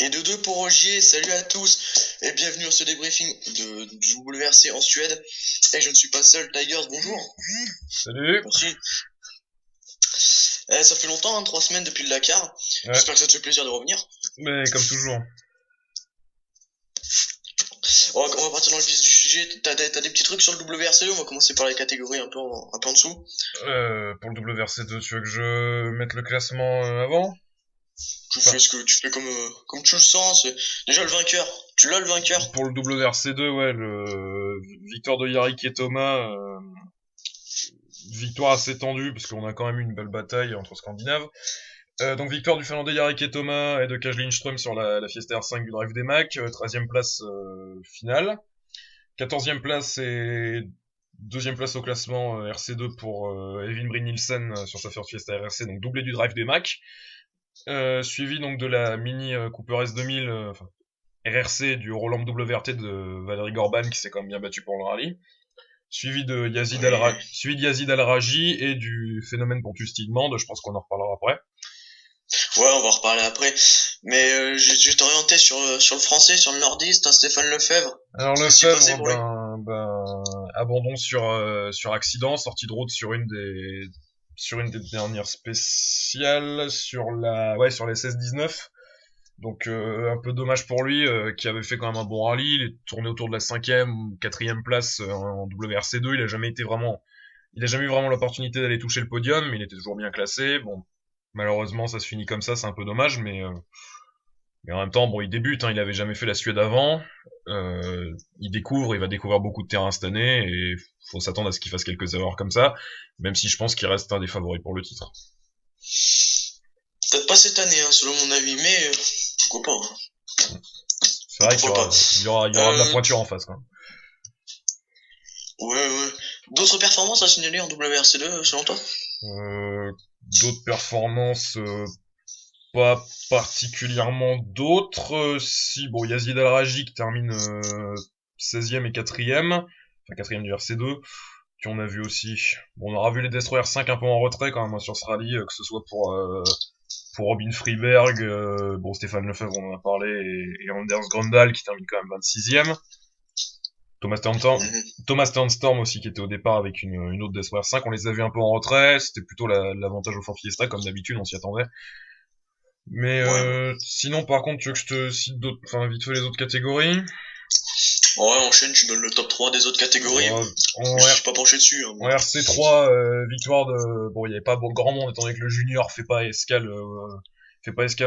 Et de deux pour Ogier, salut à tous et bienvenue à ce débriefing du WRC en Suède. Et je ne suis pas seul, Tigers, bonjour. Salut. Merci. Ça fait longtemps, hein, 3 semaines depuis le Dakar. Ouais, J'espère que ça te fait plaisir de revenir. mais comme toujours. On va partir dans le vif du sujet. T'as des petits trucs sur le WRC? On va commencer par les catégories un peu en dessous. Pour le WRC2, tu veux que je mette le classement avant? Tu Enfin, fais ce que tu fais comme tu le sens. C'est déjà le vainqueur. Tu l'as le vainqueur. pour le WRC2, ouais, victoire de Yarik et Thomas, victoire assez tendue, parce qu'on a quand même eu une belle bataille entre Scandinaves. Donc victoire du Finlandais Yarik et Thomas et de Kaj Lindström sur la Fiesta R5 du Drive des Mac, 13e place finale. 14e place et deuxième place au classement RC2 pour Evin Bryn Nielsen sur sa First Fiesta RRC, donc doublé du Drive des Mac. Suivi donc de la Mini Cooper S2000 RRC du Roland WRT de Valérie Gorban qui s'est quand même bien battu pour le rallye. Suivi de Yazid Al-Raji et du phénomène Pontus Tidemand, je pense qu'on en reparlera après. Ouais, on va en reparler après. Mais je vais t'orienter sur le français, sur le nordiste, hein, Stéphane Lefebvre. Alors Qu'est-ce qui s'est passé Lefebvre, pour lui? abandon sur accident, sortie de route sur une des dernières spéciales, sur les 16-19. Donc un peu dommage pour lui, qui avait fait quand même un bon rallye. Il est tourné autour de la 5e ou 4e place en WRC2. Il a jamais eu vraiment l'opportunité d'aller toucher le podium, mais il était toujours bien classé. Bon, malheureusement, ça se finit comme ça, c'est un peu dommage, mais en même temps, bon, il débute, hein, il avait jamais fait la Suède avant. Il va découvrir beaucoup de terrain cette année, et faut s'attendre à ce qu'il fasse quelques erreurs comme ça, même si je pense qu'il reste un des favoris pour le titre. Peut-être pas cette année, hein, selon mon avis, mais pourquoi pas, hein. C'est vrai qu'il y Pourquoi aura, pas. il y aura de la pointure en face, quoi. Ouais. D'autres performances à signaler en WRC2, selon toi? Euh, D'autres performances, pas particulièrement d'autres. Si, bon, Yazid Al-Raji qui termine 16e et 4e, enfin 4e du RC2, puis on a vu aussi, bon, on aura vu les Destroyer 5 un peu en retrait quand même, hein, sur ce rallye, que ce soit pour Robin Friberg, bon, Stéphane Lefebvre, on en a parlé, et Anders Gröndal qui termine quand même 26e. Thomas Turnstorm, Thomas Turnstorm aussi qui était au départ avec une autre Destroyer 5, on les a vus un peu en retrait, c'était plutôt l'avantage au Fort Fiesta, comme d'habitude, on s'y attendait. Mais Ouais. sinon, par contre, tu veux que je te cite d'autres, enfin vite fait les autres catégories. Ouais, enchaîne, tu donnes le top 3 des autres catégories. En, Je suis pas penché dessus, hein, en moi. RC3, victoire de, bon, il n'y avait pas grand monde étant donné que le junior fait pas escale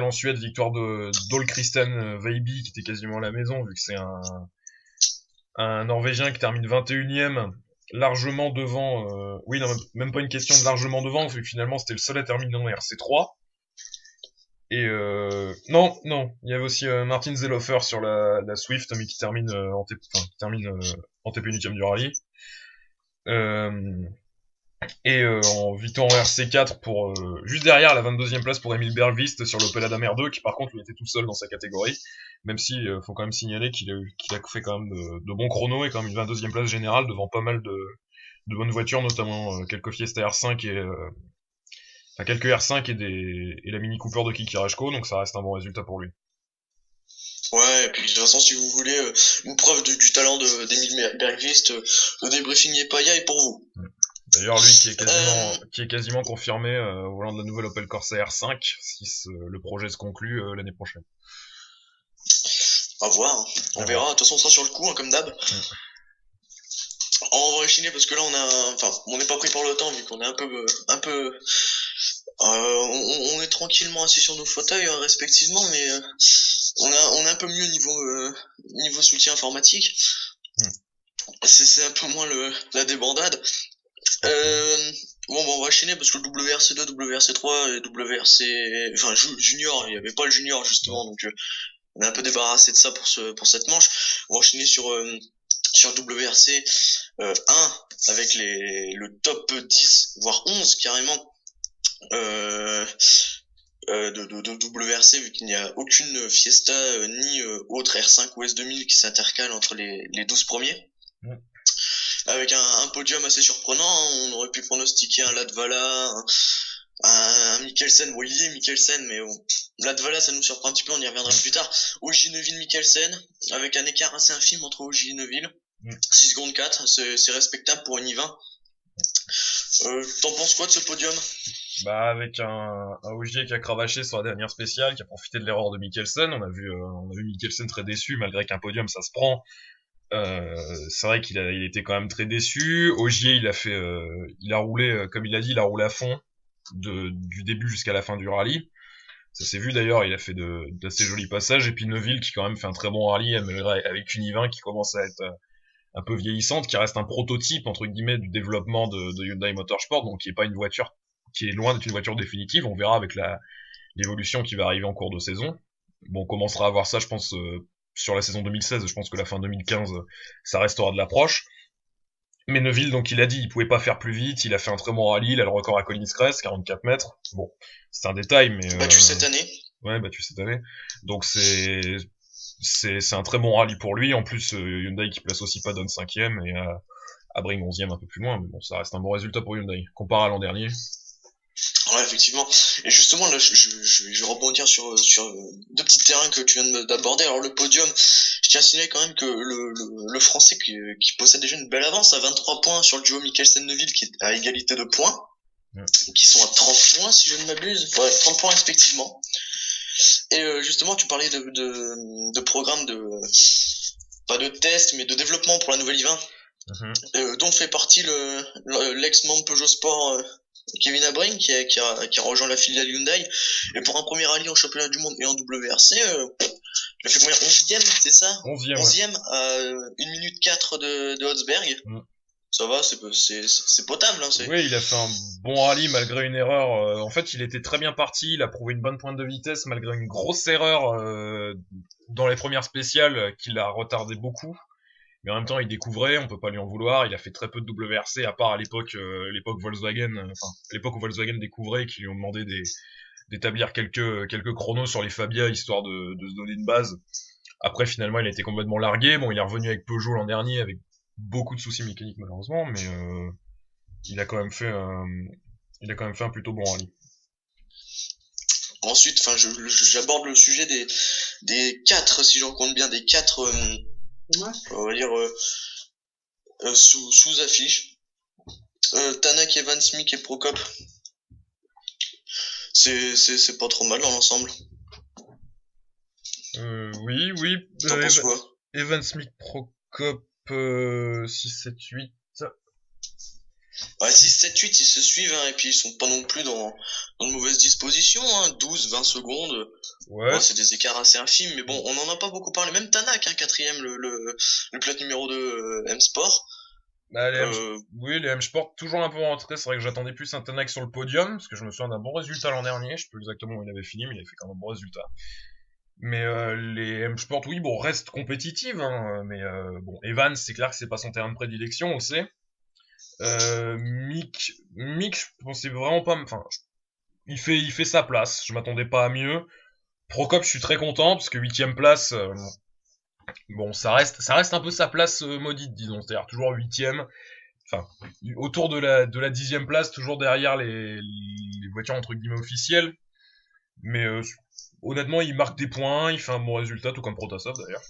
en Suède, victoire de Dole Kristen Veiby qui était quasiment à la maison vu que c'est un Norvégien qui termine 21e, largement devant, oui, non, même pas une question de largement devant, vu que finalement c'était le seul à terminer en RC3. Et non, il y avait aussi Martin Zellhofer sur la Swift, mais qui termine en TP8e du rallye. En victoire en RC4 pour juste derrière la 22e place pour Emil Bergvist sur l'Opel Adam R2 qui par contre lui était tout seul dans sa catégorie, même si faut quand même signaler qu'il a fait quand même de bons chronos et quand même une 22e place générale devant pas mal de bonnes voitures, notamment quelques Fiesta R5 enfin quelques R5 et la Mini Cooper de Kiki Rajko, donc ça reste un bon résultat pour lui. Ouais, et puis de toute façon, si vous voulez une preuve du talent d'Emile Bergvist, le débriefing Yepaya est pour vous. D'ailleurs, lui qui est quasiment confirmé au volant de la nouvelle Opel Corsa R5 si le projet se conclut l'année prochaine. À voir, hein. On verra. De toute façon, on sera sur le coup, hein, comme d'hab. On va enchaîner parce que là, on n'est pas pris par le temps vu qu'on est on est tranquillement assis sur nos fauteuils respectivement, mais on est un peu mieux niveau soutien informatique. C'est un peu moins la débandade. Bon, on va enchaîner parce que le WRC2, WRC3 et Junior, il n'y avait pas le Junior justement, donc on est un peu débarrassé de ça pour cette manche. On va enchaîner sur WRC 1 avec le top 10 voire 11 carrément de WRC, vu qu'il n'y a aucune Fiesta ni autre R5 ou S2000 qui s'intercale entre les 12 premiers. Avec un podium assez surprenant, on aurait pu pronostiquer un Latvala, un Mikkelsen, bon, il est Mikkelsen, mais bon, Latvala, ça nous surprend un petit peu, on y reviendra plus tard. Ogier Neuville Mikkelsen, avec un écart assez infime entre Ogier et Neuville. 6 secondes 4, c'est respectable pour une I20. T'en penses quoi de ce podium? Bah, avec un Ogier qui a cravaché sur la dernière spéciale, qui a profité de l'erreur de Mikkelsen. On a vu Mikkelsen très déçu, malgré qu'un podium, ça se prend. C'est vrai il était quand même très déçu. Ogier, il a roulé, comme il a dit, il a roulé à fond du début jusqu'à la fin du rallye. Ça s'est vu d'ailleurs, il a fait d'assez jolis passages. Et puis Neuville qui quand même fait un très bon rallye, avec une I20 qui commence à être un peu vieillissante, qui reste un prototype entre guillemets du développement de Hyundai Motorsport, donc qui est pas une voiture, qui est loin d'être une voiture définitive. On verra avec l'évolution qui va arriver en cours de saison. Bon, on commencera à voir ça, je pense, sur la saison 2016. Je pense que la fin 2015, ça restera de l'approche. Mais Neuville, donc il a dit, il pouvait pas faire plus vite. Il a fait un très bon rallye. Il a le record à Collins Crest, 44 mètres. Bon, c'est un détail, mais battu cette année. Ouais, battu cette année. Donc c'est un très bon rallye pour lui. En plus, Hyundai qui place aussi Padon 5ème et Sebring 11ème un peu plus loin. Mais bon, ça reste un bon résultat pour Hyundai comparé à l'an dernier. Ouais, effectivement. Et justement, là, je vais rebondir sur deux petits terrains que tu viens d'aborder. Alors, le podium, je tiens à signaler quand même que le Français qui possède déjà une belle avance à 23 points sur le duo Mikkelsen-Neuville qui est à égalité de points, qui sont à 30 points si je ne m'abuse, ouais, 30 points respectivement. Et justement, tu parlais de programme pas de test, mais de développement pour la nouvelle I20, dont fait partie l'ex-membre Peugeot Sport Kevin Sebring qui a rejoint la filiale Hyundai. Et pour un premier rallye en championnat du monde et en WRC, il a fait combien? 11ème, c'est ça? 11ème à 1 minute 4 de Hotzberg. Ça va, c'est potable. Hein, oui, il a fait un bon rallye malgré une erreur. En fait, il était très bien parti. Il a prouvé une bonne pointe de vitesse malgré une grosse erreur dans les premières spéciales qui l'a retardé beaucoup. Mais en même temps, il découvrait, on peut pas lui en vouloir. Il a fait très peu de WRC, à part à l'époque Volkswagen, l'époque où Volkswagen découvrait et qui lui ont demandé d'établir quelques chronos sur les Fabia histoire de se donner une base. Après, finalement, il a été complètement largué. Bon, il est revenu avec Peugeot l'an dernier avec beaucoup de soucis mécaniques malheureusement, mais il a quand même fait un plutôt bon rallye. Ensuite, j'aborde le sujet des 4, si j'en compte bien, des 4, on va dire, sous affiche. Tanak, Evans, Mick et Prokop. C'est pas trop mal dans l'ensemble. Oui. T'en penses quoi? Evans, Mick, Prokop, 6, 7, 8. Ouais, 6, 7, 8, ils se suivent, hein, et puis ils sont pas non plus dans de mauvaises dispositions, hein, 12, 20 secondes. Ouais, c'est des écarts assez infimes, mais bon, on en a pas beaucoup parlé. Même Tanak, hein, 4ème, le pilote numéro 2 M-Sport. Bah, oui, les M-Sport, toujours un peu rentré. C'est vrai que j'attendais plus un Tanak sur le podium, parce que je me souviens d'un bon résultat l'an dernier. Je sais plus exactement où il avait fini, mais il avait fait quand même un bon résultat. Mais les M-Sport, oui, bon, restent compétitives, hein, mais bon, Evans, c'est clair que c'est pas son terrain de prédilection, on le sait. Mick, je pensais vraiment pas, enfin, il fait sa place. Je m'attendais pas à mieux. Prokop, je suis très content parce que 8ème place, bon, ça reste un peu sa place maudite, disons, c'est-à-dire toujours 8ème. Enfin, autour de la 10ème place, toujours derrière les voitures entre guillemets officielles. Mais honnêtement, il marque des points, il fait un bon résultat, tout comme Protasov d'ailleurs.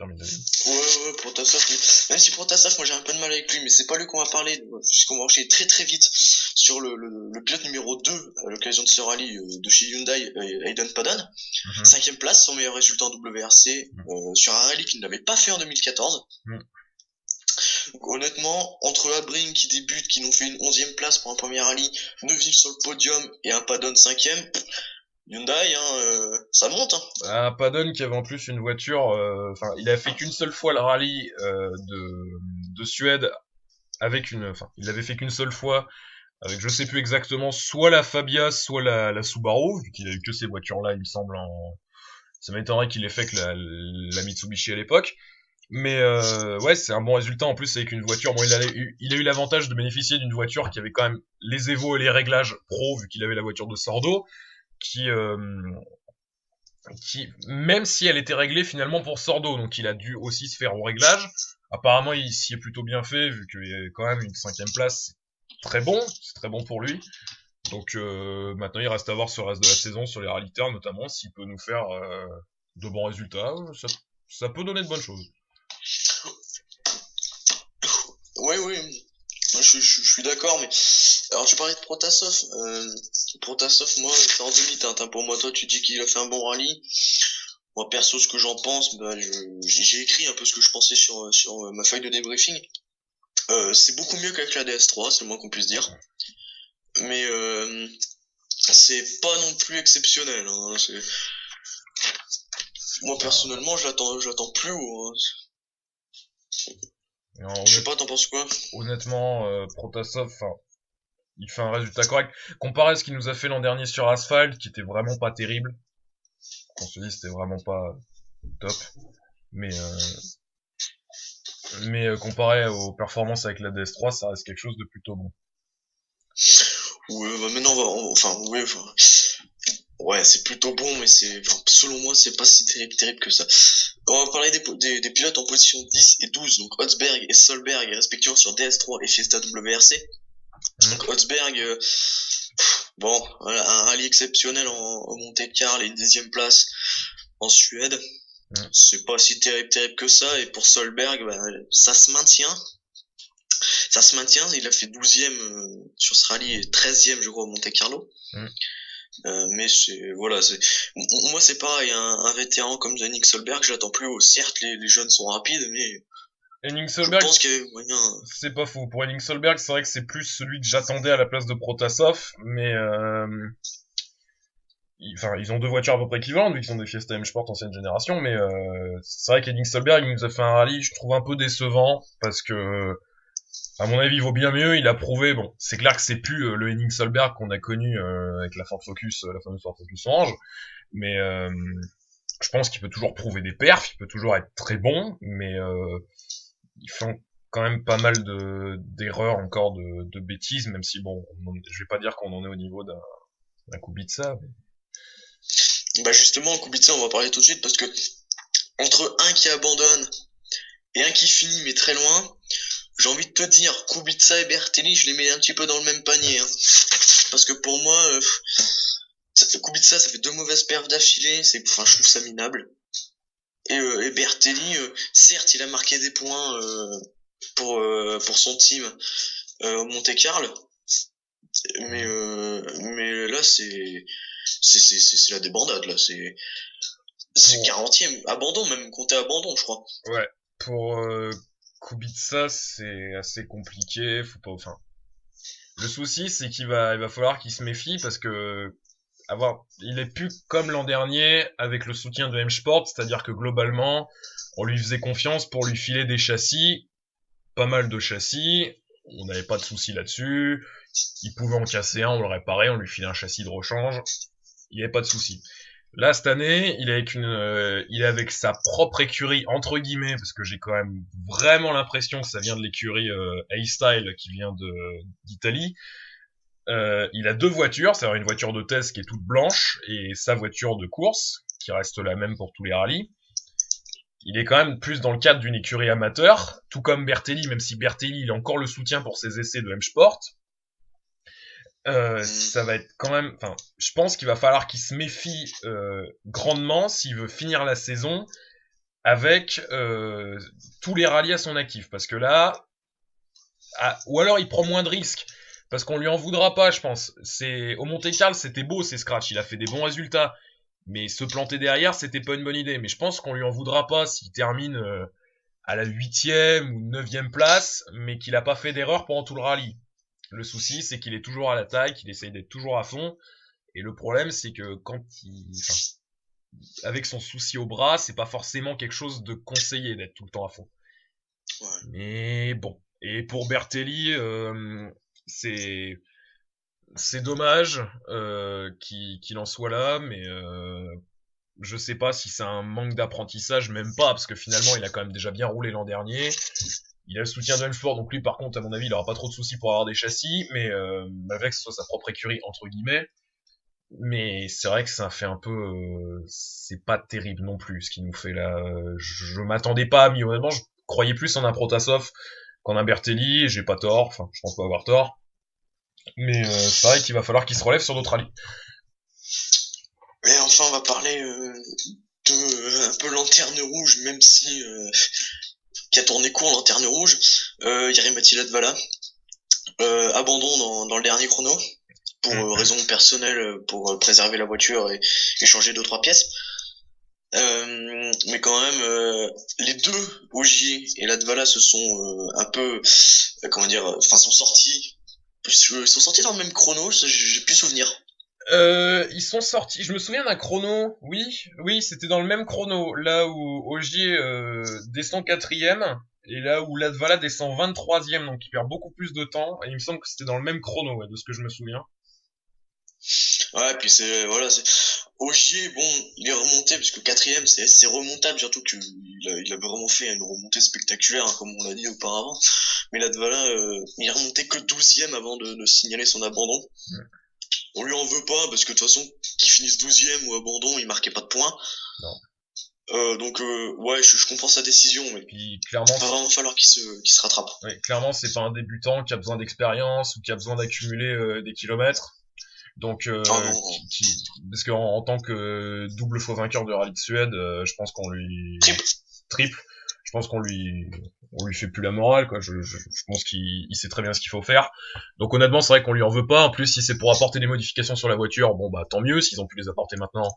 Ouais, Protasov, même si Protasov, moi j'ai un peu de mal avec lui, mais c'est pas lui qu'on va parler, puisqu'on va enchaîner très très vite sur le pilote numéro 2 à l'occasion de ce rallye de chez Hyundai, Hayden Paddon. 5ème place, son meilleur résultat en WRC, sur un rallye qu'il n'avait pas fait en 2014. Donc, honnêtement, entre Sebring qui débute, qui nous fait une 11ème place pour un premier rallye, Neuville sur le podium et un Paddon 5ème, Hyundai, hein, ça monte. Hein. Un Paddon qui avait en plus une voiture, il a fait qu'une seule fois le rallye de Suède avec il l'avait fait qu'une seule fois avec je sais plus exactement soit la Fabia soit la Subaru, vu qu'il a eu que ces voitures-là, il me semble. Ça m'étonnerait qu'il ait fait que la Mitsubishi à l'époque. Mais ouais, c'est un bon résultat en plus avec une voiture. Bon, il a eu l'avantage de bénéficier d'une voiture qui avait quand même les évos et les réglages pro, vu qu'il avait la voiture de Sordo, qui même si elle était réglée finalement pour Sordo, donc il a dû aussi se faire au réglage. Apparemment, il s'y est plutôt bien fait, vu qu'il y a quand même une 5ème place. C'est très bon pour lui. Donc maintenant il reste à voir sur le reste de la saison sur les rally turns notamment s'il peut nous faire de bons résultats. Ça peut donner de bonnes choses. Ouais, oui, je suis d'accord, mais alors tu parlais de Protasov. Protasov, moi, c'est en demi-teinte. Hein. Pour moi, toi, tu dis qu'il a fait un bon rallye. Moi, perso, ce que j'en pense, bah, j'ai écrit un peu ce que je pensais sur ma feuille de débriefing. C'est beaucoup mieux qu'avec la DS3, c'est le moins qu'on puisse dire. Mais c'est pas non plus exceptionnel. Hein. Moi, personnellement, je l'attends plus haut. Hein. Je sais pas, t'en penses quoi? Honnêtement, Protasov, il fait un résultat correct. Comparé à ce qu'il nous a fait l'an dernier sur Asphalt, qui était vraiment pas terrible. On se dit c'était vraiment pas top. Mais comparé aux performances avec la DS3, ça reste quelque chose de plutôt bon. Ouais, bah maintenant, ouais, c'est plutôt bon, mais selon moi, c'est pas si terrible que ça. On va parler des pilotes en position 10 et 12, donc Hotzberg et Solberg, respectivement sur DS3 et Fiesta WRC. Donc Hotzberg, bon, voilà, un rallye exceptionnel en Monte-Carlo et une 10e place en Suède. C'est pas si terrible que ça, et pour Solberg, bah, ça se maintient. Il a fait 12e sur ce rallye et 13e, je crois, au Monte-Carlo. Mais moi c'est pareil, un vétéran comme Henning Solberg, je l'attends plus haut. Certes, les jeunes sont rapides, mais Henning Solberg, je pense qu'il y a moyen. C'est pas faux. Pour Henning Solberg, c'est vrai que c'est plus celui que j'attendais à la place de Protasov, mais ils ont deux voitures à peu près équivalentes, vu qu'ils sont des Fiesta M-Sport ancienne génération, mais c'est vrai qu'Henning Solberg, il nous a fait un rallye, je trouve un peu décevant, parce que, à mon avis, il vaut bien mieux, il a prouvé, bon, c'est clair que c'est plus le Henning Solberg qu'on a connu avec la Ford Focus, la fameuse Ford Focus Orange, mais je pense qu'il peut toujours prouver des perfs, il peut toujours être très bon, mais ils font quand même pas mal d'erreurs encore, de bêtises, même si bon, je vais pas dire qu'on en est au niveau d'un Kubica, mais... Bah justement, Kubica, on va parler tout de suite, parce que entre un qui abandonne et un qui finit mais très loin, j'ai envie de te dire, Kubica et Bertelli, je les mets un petit peu dans le même panier, hein. Parce que pour moi, Kubica, ça fait 2 mauvaises perfs d'affilée, je trouve ça minable. Et Bertelli, certes, il a marqué des points pour son team au Monte-Carlo, mais là c'est la débandade là, c'est 40e abandon, même compté abandon, je crois. Ouais, pour Kubica, c'est assez compliqué, le souci c'est il va falloir qu'il se méfie parce que il est plus comme l'an dernier avec le soutien de M-Sport, c'est-à-dire que globalement, on lui faisait confiance pour lui filer des châssis, pas mal de châssis, on n'avait pas de soucis là-dessus, il pouvait en casser un, on le réparait, on lui filait un châssis de rechange, il n'y avait pas de soucis. Là, cette année, il est avec sa propre écurie, entre guillemets, parce que j'ai quand même vraiment l'impression que ça vient de l'écurie A-Style qui vient d'Italie. Il a deux voitures, c'est-à-dire une voiture de test qui est toute blanche et sa voiture de course qui reste la même pour tous les rallyes. Il est quand même plus dans le cadre d'une écurie amateur, tout comme Bertelli, même si Bertelli il a encore le soutien pour ses essais de M-Sport. Ça va être quand même, je pense qu'il va falloir qu'il se méfie grandement s'il veut finir la saison avec tous les rallyes à son actif, parce que là, ou alors il prend moins de risques. Parce qu'on lui en voudra pas, je pense. Au Monte-Carlo, c'était beau, ces scratchs. Il a fait des bons résultats. Mais se planter derrière, c'était pas une bonne idée. Mais je pense qu'on lui en voudra pas s'il termine à la 8e ou 9e place, mais qu'il a pas fait d'erreur pendant tout le rallye. Le souci, c'est qu'il est toujours à l'attaque, qu'il essaye d'être toujours à fond. Et le problème, c'est que avec son souci au bras, c'est pas forcément quelque chose de conseillé d'être tout le temps à fond. Ouais. Mais bon. Et pour Bertelli, c'est dommage qu'il en soit là, mais je sais pas si c'est un manque d'apprentissage, même pas, parce que finalement il a quand même déjà bien roulé l'an dernier. Il a le soutien de M-Sport, donc lui par contre à mon avis il aura pas trop de soucis pour avoir des châssis, mais malgré que ce soit sa propre écurie entre guillemets. Mais c'est vrai que ça fait un peu, c'est pas terrible non plus ce qu'il nous fait là. Je m'attendais pas, mais honnêtement je croyais plus en un Protasov qu'en un Bertelli. J'ai pas tort, je pense pas avoir tort. Mais c'est vrai qu'il va falloir qu'il se relève sur d'autres rallyes. Et enfin, on va parler de un peu lanterne rouge, même si qui a tourné court lanterne rouge. Jari-Matti Latvala, abandon dans le dernier chrono pour raisons personnelles, pour préserver la voiture et changer 2-3 pièces. Mais quand même, les deux, Ogier et Latvala, se sont un peu, comment dire, enfin sont sortis dans le même chrono, j'ai plus souvenir. Ils sont sortis. Je me souviens d'un chrono. Oui, c'était dans le même chrono. Là où Ogier descend 4ème et là où Latvala descend 23ème, donc il perd beaucoup plus de temps. Et il me semble que c'était dans le même chrono, ouais, de ce que je me souviens. Ouais, puis c'est Ogier, bon, il est remonté parce que 4ème c'est remontable, surtout qu'il il avait vraiment fait une remontée spectaculaire, hein, comme on l'a dit auparavant. Mais Latvala, il est remonté que 12ème avant de signaler son abandon. Ouais. On lui en veut pas parce que de toute façon, qu'il finisse 12ème ou abandon, il marquait pas de points. Non. Donc ouais, je comprends sa décision, mais puis clairement, il va vraiment falloir qu'il se rattrape. Ouais, clairement, c'est pas un débutant qui a besoin d'expérience ou qui a besoin d'accumuler des kilomètres. Donc, parce qu'en tant que double faux vainqueur de Rallye de Suède, je pense qu'on lui triple. Je pense qu'on lui fait plus la morale, quoi. Je pense qu'il sait très bien ce qu'il faut faire. Donc honnêtement, c'est vrai qu'on lui en veut pas. En plus, si c'est pour apporter des modifications sur la voiture, bon bah tant mieux. S'ils ont pu les apporter maintenant,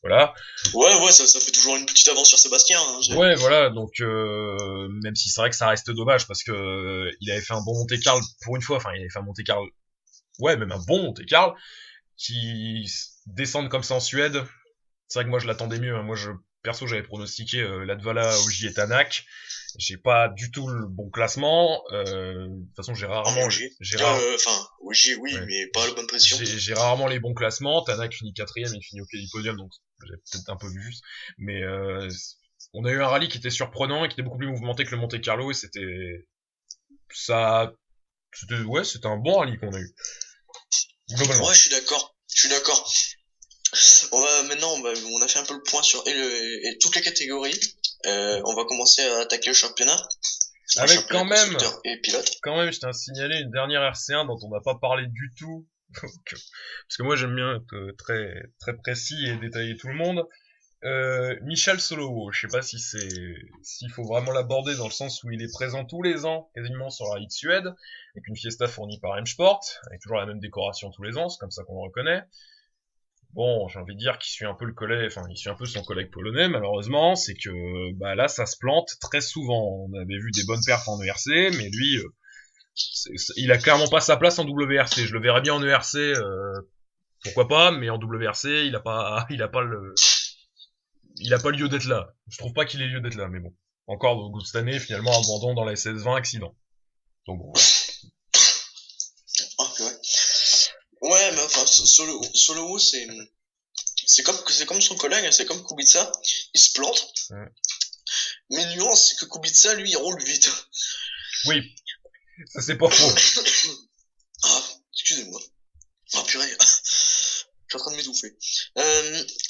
voilà. Ouais, ça fait toujours une petite avance sur Sébastien. Hein, ouais, voilà. Donc même si c'est vrai que ça reste dommage parce que il avait fait un bon Monte-Carlo pour une fois. Enfin, il avait fait un Monte-Carlo. Ouais, même un bon Monte-Carlo qui descendent comme ça en Suède. C'est vrai que moi je l'attendais mieux. Hein. Moi, perso, j'avais pronostiqué Latvala, Ogier et Tanak. J'ai pas du tout le bon classement. De toute façon, j'ai rarement. Enfin, Ogier, oui, ouais. Mais pas la bonne position. J'ai rarement les bons classements. Tanak finit 4ème, il finit au pied du podium, donc j'ai peut-être un peu vu juste. Mais on a eu un rallye qui était surprenant et qui était beaucoup plus mouvementé que le Monte Carlo et c'était c'était un bon rallye qu'on a eu. Globalement. Ouais, je suis d'accord. On a fait un peu le point sur toutes les catégories. On va commencer à attaquer le championnat. Avec quand même, je tiens à signaler une dernière RC1 dont on n'a pas parlé du tout. Parce que moi j'aime bien être très, très précis et détailler tout le monde. Michel Solowo, je sais pas s'il faut vraiment l'aborder dans le sens où il est présent tous les ans, quasiment sur la Rallye de Suède, avec une fiesta fournie par M-Sport, avec toujours la même décoration tous les ans, c'est comme ça qu'on le reconnaît. Bon, j'ai envie de dire qu'il suit un peu il suit un peu son collègue polonais, malheureusement, c'est que, bah là, ça se plante très souvent. On avait vu des bonnes perfs en ERC, mais lui, il a clairement pas sa place en WRC. Je le verrais bien en ERC, pourquoi pas, mais en WRC, il a pas lieu d'être là. Je trouve pas qu'il ait lieu d'être là, mais bon. Encore au goût de cette année, finalement, abandon dans la SS20, accident. Donc bon. Okay. Ouais, mais enfin, Solowo, c'est comme son collègue, c'est comme Kubica, il se plante. Ouais. Mais nuance, c'est que Kubica, lui, il roule vite. Oui, ça c'est pas faux. Ah, excusez-moi. Ah, purée. Je suis en train de m'étouffer.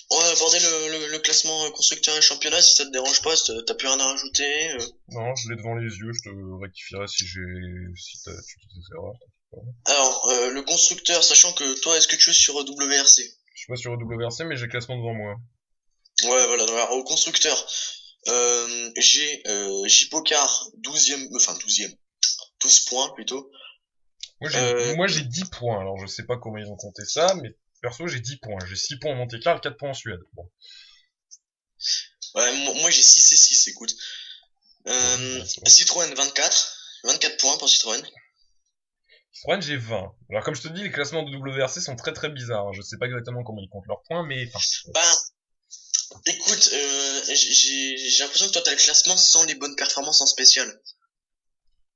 On va aborder le classement constructeur et championnat, si ça te dérange pas, si t'as plus rien à rajouter. Non, je l'ai devant les yeux, je te rectifierai si tu dis des erreurs. Alors, le constructeur, sachant que toi, est-ce que tu es sur WRC? Je suis pas sur WRC, mais j'ai le classement devant moi. Ouais, voilà. Alors, au constructeur, j'ai J-Pocar 12ème, 12 points plutôt. Moi j'ai 10 points, alors je sais pas comment ils ont compté ça, mais perso j'ai 10 points. J'ai 6 points en Monte-Carlo, 4 points en Suède. Bon. Ouais, moi j'ai 6 et 6, écoute. Citroën 24 points pour Citroën. Citroën j'ai 20. Alors comme je te dis, les classements de WRC sont très très bizarres. Je sais pas exactement comment ils comptent leurs points, mais... écoute, j'ai l'impression que toi t'as le classement sans les bonnes performances en spécial.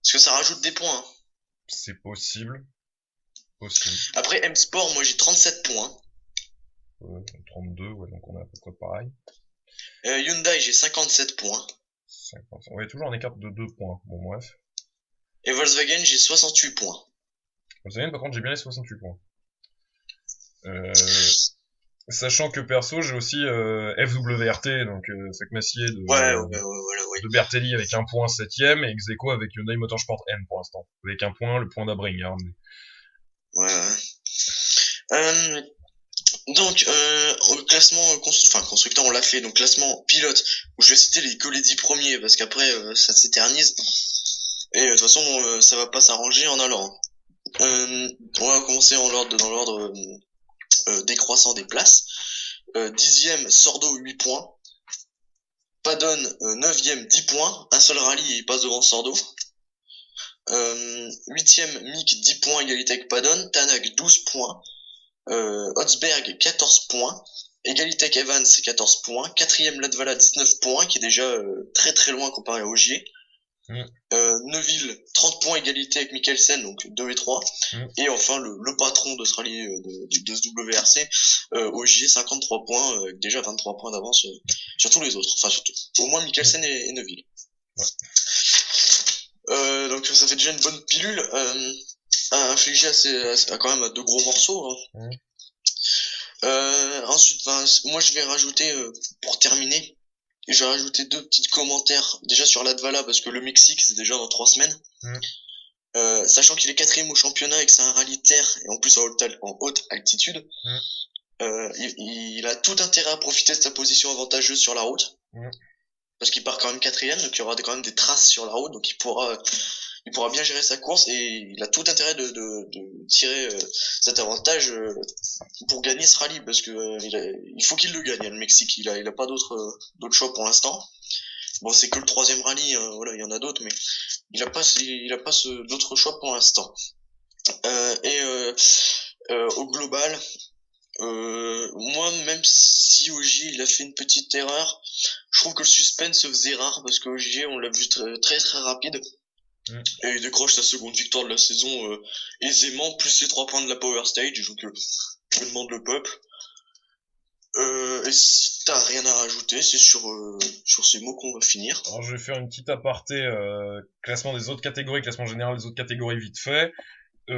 Parce que ça rajoute des points. C'est possible. Après M-Sport, moi j'ai 37 points. 32, ouais, donc on est à peu près pareil. Hyundai, j'ai 57 points. 50. On est toujours en écart de 2 points. Bon, bref. Et Volkswagen, j'ai 68 points. Volkswagen, par contre, j'ai bien les 68 points. Sachant que perso, j'ai aussi FWRT, donc Sac-Massier de Bertelli avec 1 point 7ème et Execo avec Hyundai Motorsport M pour l'instant. Avec 1 point, le point d'Abring. Hein, mais... Ouais, ouais. Donc, au classement constructeur, on l'a fait. Donc, classement pilote, où je vais citer que les 10 premiers, parce qu'après, ça s'éternise. Et de toute façon, ça va pas s'arranger en allant. On va commencer dans l'ordre décroissant des places. 10e, Sordo, 8 points. Padon, 9e, 10 points. Un seul rallye et il passe devant Sordo. 8e, Mick, 10 points, égalité avec Padon. Tanak, 12 points. Hotsberg, 14 points. Égalité avec Evans, 14 points. 4e, Latvala, 19 points, qui est déjà très très loin comparé à Ogier. Neuville, 30 points, égalité avec Mikkelsen, donc 2 et 3. Et enfin, le patron de ce rallye de ce WRC, Ogier, 53 points, déjà 23 points d'avance sur tous les autres. Enfin, surtout, au moins Mikkelsen et Neuville. Ouais. Donc ça fait déjà une bonne pilule à infliger à quand même à 2 gros morceaux. Hein. Ensuite, moi je vais rajouter, pour terminer, je vais rajouter 2 petits commentaires déjà sur Latvala, parce que le Mexique c'est déjà dans 3 semaines. Sachant qu'il est 4e au championnat et que c'est un rallye terre et en plus en haute altitude, il a tout intérêt à profiter de sa position avantageuse sur la route, parce qu'il part quand même 4e, donc il y aura quand même des traces sur la route, donc il pourra bien gérer sa course et il a tout intérêt de tirer cet avantage pour gagner ce rallye, parce que il faut qu'il le gagne, le Mexique. Il a pas d'autre choix pour l'instant. Bon, c'est que le 3e rallye, voilà, il y en a d'autres, mais il a pas d'autre choix pour l'instant. Au global, moi, même si Ogier il a fait une petite erreur, je trouve que le suspense se faisait rare, parce qu'Ogier on l'a vu très très rapide. Et il décroche sa seconde victoire de la saison aisément, plus les 3 points de la Power Stage, donc je demande le peuple. Et si t'as rien à rajouter, c'est sur ces mots qu'on va finir. Alors je vais faire une petite aparté, classement des autres catégories, classement général des autres catégories vite fait.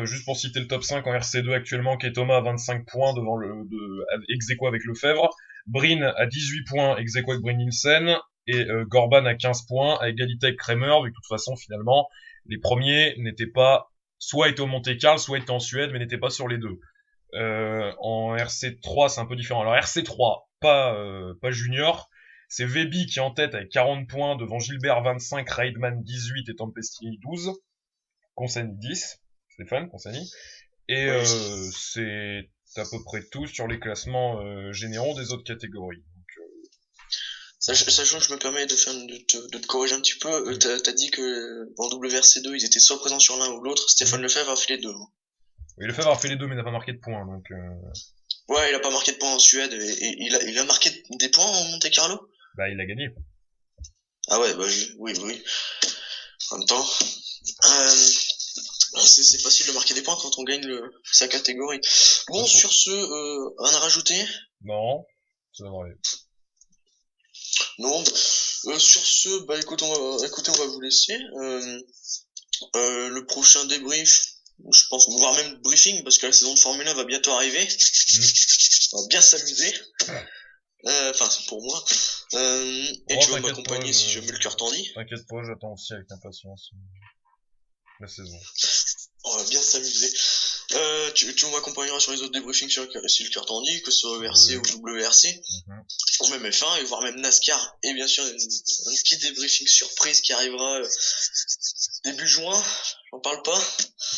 Juste pour citer le top 5 en RC2 actuellement, qui est Thomas à 25 points devant ex-aequo avec Lefebvre. Brin à 18 points, ex-aequo avec Bryn Nielsen. Et Gorban à 15 points, à égalité avec Kramer, vu que de toute façon, finalement, les premiers n'étaient pas, soit étaient au Monte-Carlo, soit étaient en Suède, mais n'étaient pas sur les deux. En RC3, c'est un peu différent. Alors RC3, pas junior, c'est Vebi qui est en tête avec 40 points devant Gilbert 25, Reidman 18 et Tempestini 12, Consani 10, Stéphane Consani. Et c'est à peu près tout sur les classements généraux des autres catégories. Sachant que je me permets de te corriger un petit peu, t'as dit que en WRC2 ils étaient soit présents sur l'un ou l'autre. Stéphane Lefebvre a fait les deux. Oui, Lefebvre a fait les deux mais n'a pas marqué de points, donc. Ouais, il a pas marqué de points en Suède et il a marqué des points en Monte-Carlo. Bah il a gagné. Ah ouais, bah oui. En même temps, c'est facile de marquer des points quand on gagne sa catégorie. Bon, sur ce, rien à rajouter? Non, ça va aller. Non, sur ce, bah écoutez, on va vous laisser. Le prochain débrief, je pense, voire même briefing, parce que la saison de Formule 1 va bientôt arriver. On va bien s'amuser. Enfin, c'est pour moi. Et tu vas m'accompagner si jamais le cœur t'en dit. T'inquiète pas, j'attends aussi avec impatience la saison. On va bien s'amuser. Tu m'accompagneras sur les autres débriefings si le cœur t'en dit, que ce soit VRC ou WRC, ou même F1, et voire même NASCAR, et bien sûr un petit débriefing surprise qui arrivera début juin, j'en parle pas.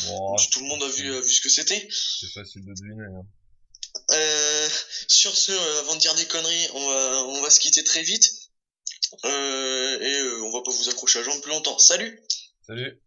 Wow, tout le monde a vu ce que c'était. C'est facile de deviner. Hein. Sur ce, avant de dire des conneries, on va se quitter très vite. Et on va pas vous accrocher à jambe plus longtemps. Salut! Salut!